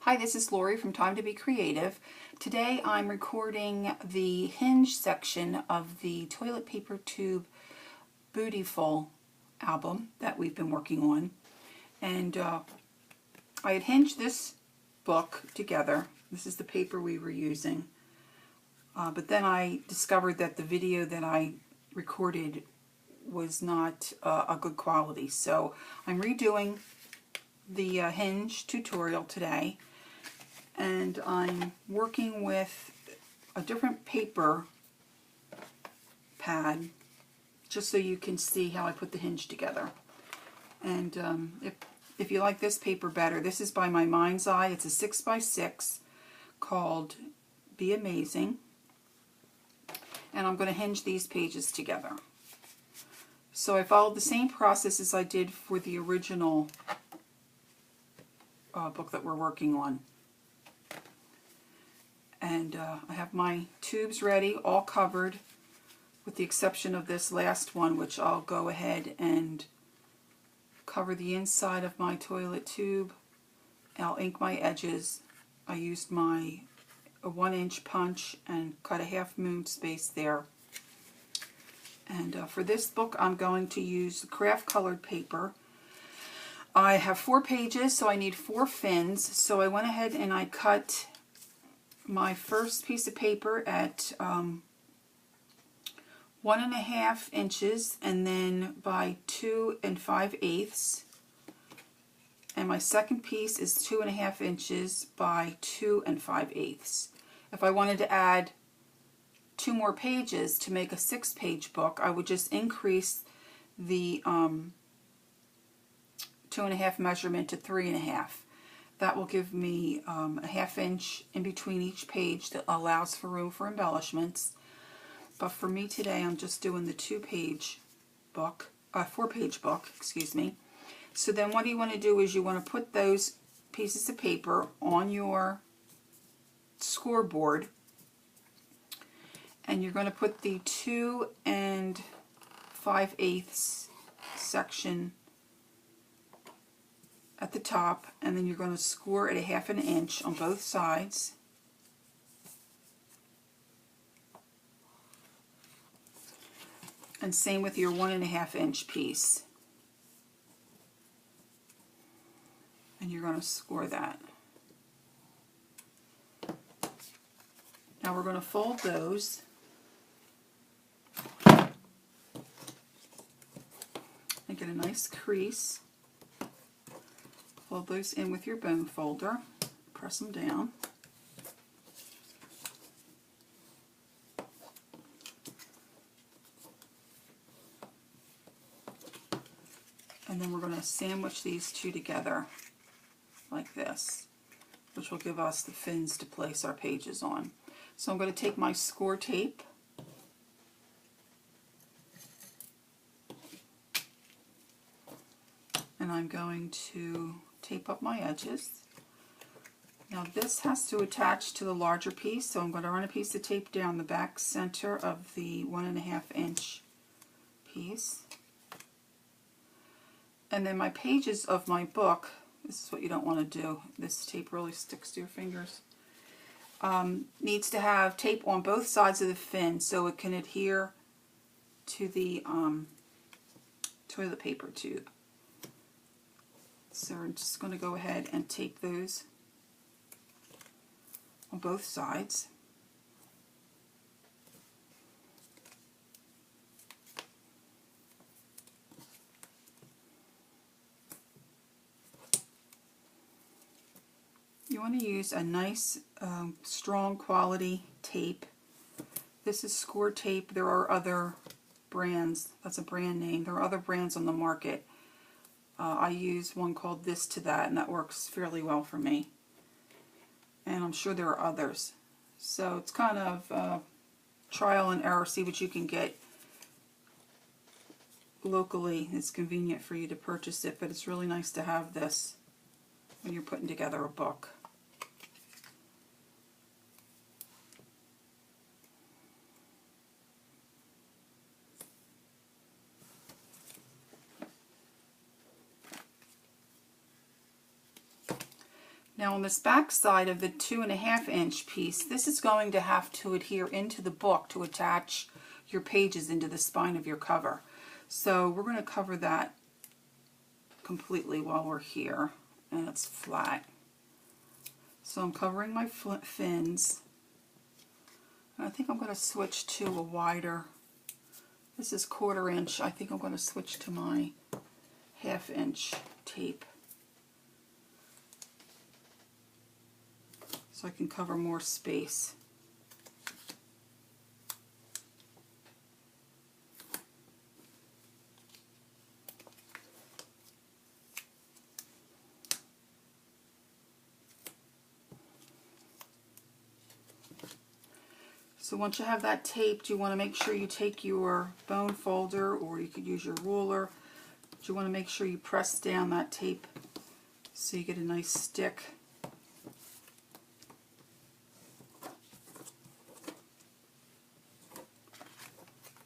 Hi, this is Lori from Time to Be Creative. Today I'm recording the hinge section of the toilet paper tube Booty-ful album that we've been working on. And I had hinged this book together. This is the paper we were using. But then I discovered that the video that I recorded was not a good quality. So I'm redoing the hinge tutorial today. And I'm working with a different paper pad just so you can see how I put the hinge together. And if you like this paper better, this is by my Mind's Eye. It's a 6x6 called Be Amazing. And I'm going to hinge these pages together. So I followed the same process as I did for the original book that we're working on. And I have my tubes ready, all covered, with the exception of this last one, which I'll go ahead and cover the inside of my toilet tube. I'll ink my edges. I used my 1-inch punch and cut a half moon space there. And for this book, I'm going to use craft colored paper. I have 4 pages, so I need 4 fins. So I went ahead and I cut my first piece of paper at 1.5 inches and then by 2 5/8. And my second piece is 2.5 inches by 2 5/8. If I wanted to add 2 more pages to make a 6-page book, I would just increase the 2.5 measurement to 3.5. That will give me a 1/2 inch in between each page that allows for room for embellishments. But for me today, I'm just doing the 4-page book, excuse me. So then what you want to do is you want to put those pieces of paper on your scoreboard, and you're going to put the 2 5/8 section at the top, and then you're going to score at a 1/2 inch on both sides. And same with your 1.5 inch piece. And you're going to score that. Now we're going to fold those. And get a nice crease. Fold those in with your bone folder. Press them down. And then we're going to sandwich these two together like this, which will give us the fins to place our pages on. So I'm going to take my score tape and I'm going to tape up my edges. Now this has to attach to the larger piece, so I'm going to run a piece of tape down the back center of the 1.5 inch piece. And then my pages of my book, this is what you don't want to do, this tape really sticks to your fingers, needs to have tape on both sides of the fin so it can adhere to the toilet paper tube. So we're just going to go ahead and tape those on both sides. You want to use a nice, strong quality tape. This is Score tape. There are other brands. That's a brand name. There are other brands on the market. I use one called This to That, and that works fairly well for me. And I'm sure there are others. So it's kind of trial and error. See what you can get locally. It's convenient for you to purchase it, but it's really nice to have this when you're putting together a book. Now on this back side of the 2.5 inch piece, this is going to have to adhere into the book to attach your pages into the spine of your cover. So we're going to cover that completely while we're here, and it's flat. So I'm covering my fins. And I think I'm going to switch to a wider, this is 1/4 inch, I think I'm going to switch to my 1/2 inch tape, so I can cover more space. So once you have that taped, you want to make sure you take your bone folder, or you could use your ruler, but you want to make sure you press down that tape so you get a nice stick.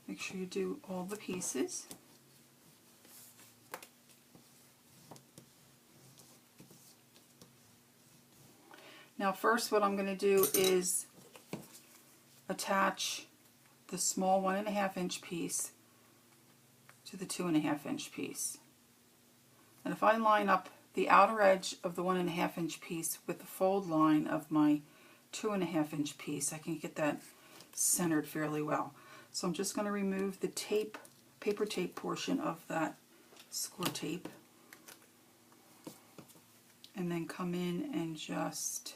Make sure you do all the pieces. Now first what I'm going to do is attach the small 1.5 inch piece to the 2.5 inch piece. And if I line up the outer edge of the 1.5 inch piece with the fold line of my 2.5 inch piece, I can get that centered fairly well. So I'm just going to remove the tape, paper tape portion of that score tape, and then come in and just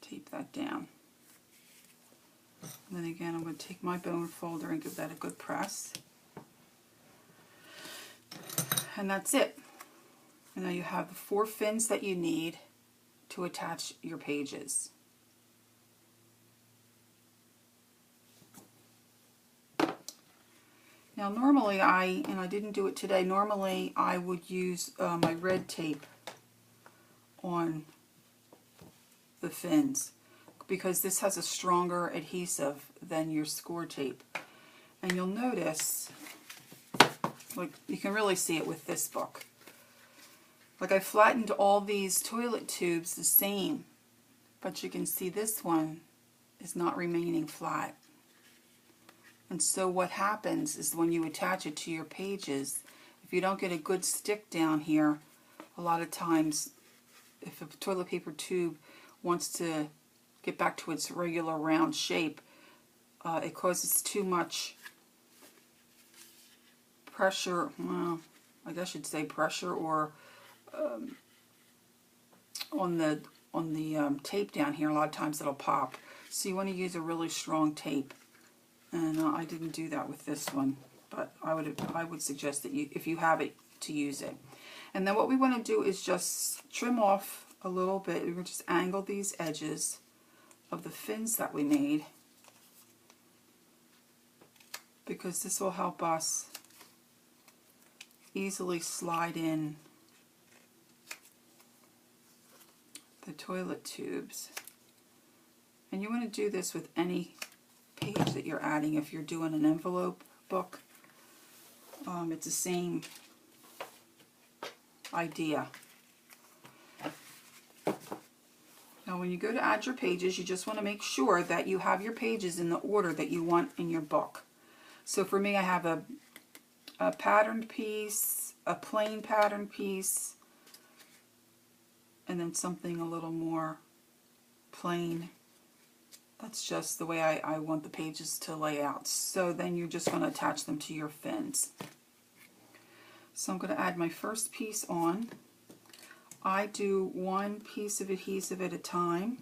tape that down. And then again, I'm going to take my bone folder and give that a good press. And that's it. And now you have the 4 fins that you need to attach your pages. Now normally and I didn't do it today, normally I would use my red tape on the fins, because this has a stronger adhesive than your score tape. And you'll notice, like, you can really see it with this book. Like, I flattened all these toilet tubes the same, but you can see this one is not remaining flat. And so what happens is when you attach it to your pages, if you don't get a good stick down here, a lot of times if a toilet paper tube wants to get back to its regular round shape, it causes too much pressure, well, I guess I should say pressure, or on the tape down here. A lot of times it'll pop. So you want to use a really strong tape, and I didn't do that with this one, but I would suggest that you, if you have it, to use it. And then what we want to do is just trim off a little bit. We're going to just angle these edges of the fins that we made, because this will help us easily slide in the toilet tubes. And you want to do this with any page that you're adding. If you're doing an envelope book, it's the same idea. Now when you go to add your pages, you just want to make sure that you have your pages in the order that you want in your book. So for me, I have a patterned piece, a plain pattern piece, and then something a little more plain. That's just the way I want the pages to lay out. So then you're just going to attach them to your fins. So I'm going to add my first piece on. I do one piece of adhesive at a time,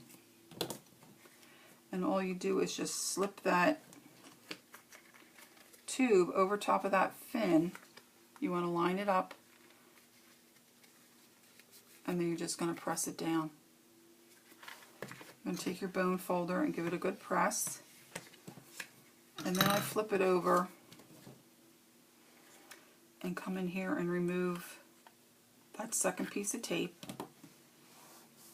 and all you do is just slip that tube over top of that fin. You want to line it up, and then you're just going to press it down. You're going to take your bone folder and give it a good press, and then I flip it over and come in here and remove that second piece of tape,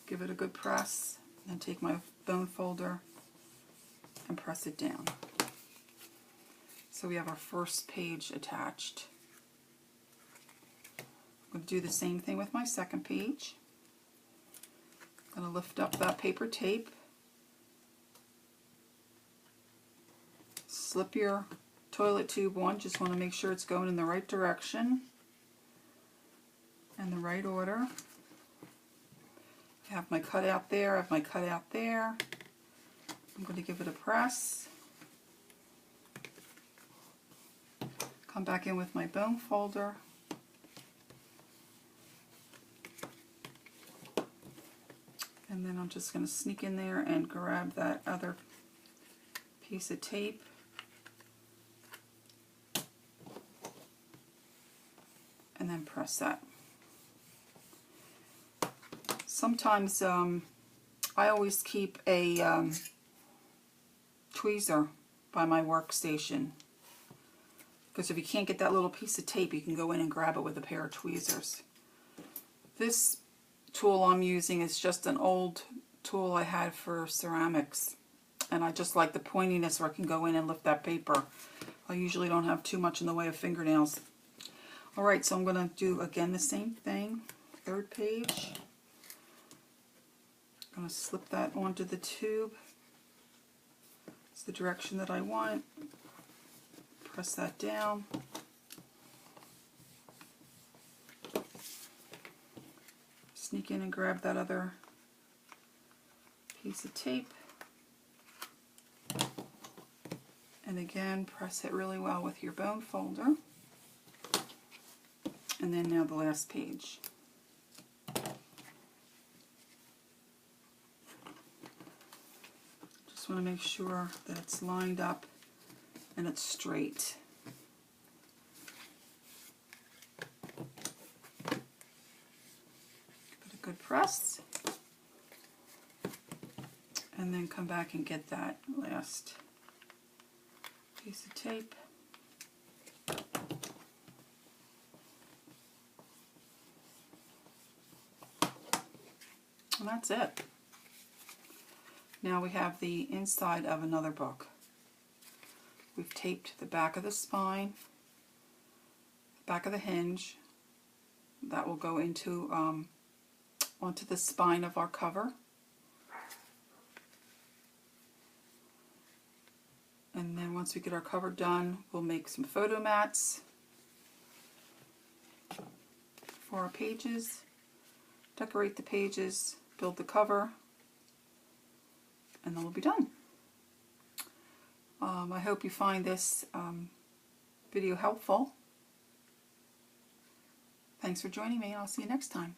give it a good press, and then take my bone folder and press it down. So we have our first page attached. going to do the same thing with my second page. I'm going to lift up that paper tape, slip your toilet tube on, just want to make sure it's going in the right direction and the right order. I have my cutout there, I have my cutout there. I'm going to give it a press. Come back in with my bone folder. And then I'm just going to sneak in there and grab that other piece of tape. And then press that. Sometimes I always keep a tweezer by my workstation, because if you can't get that little piece of tape, you can go in and grab it with a pair of tweezers. This tool I'm using is just an old tool I had for ceramics, and I just like the pointiness where I can go in and lift that paper. I usually don't have too much in the way of fingernails. Alright, so I'm going to do again the same thing. Third page. I'm going to slip that onto the tube. It's the direction that I want. Press that down. Sneak in and grab that other piece of tape. And again, press it really well with your bone folder. And then now the last page. Just want to make sure that it's lined up and it's straight. Give it a good press. And then come back and get that last piece of tape. And that's it. Now we have the inside of another book. We've taped the back of the spine, the back of the hinge. That will go into onto the spine of our cover. And then once we get our cover done, we'll make some photo mats for our pages, decorate the pages, build the cover, and then we'll be done. I hope you find this video helpful. Thanks for joining me, and I'll see you next time.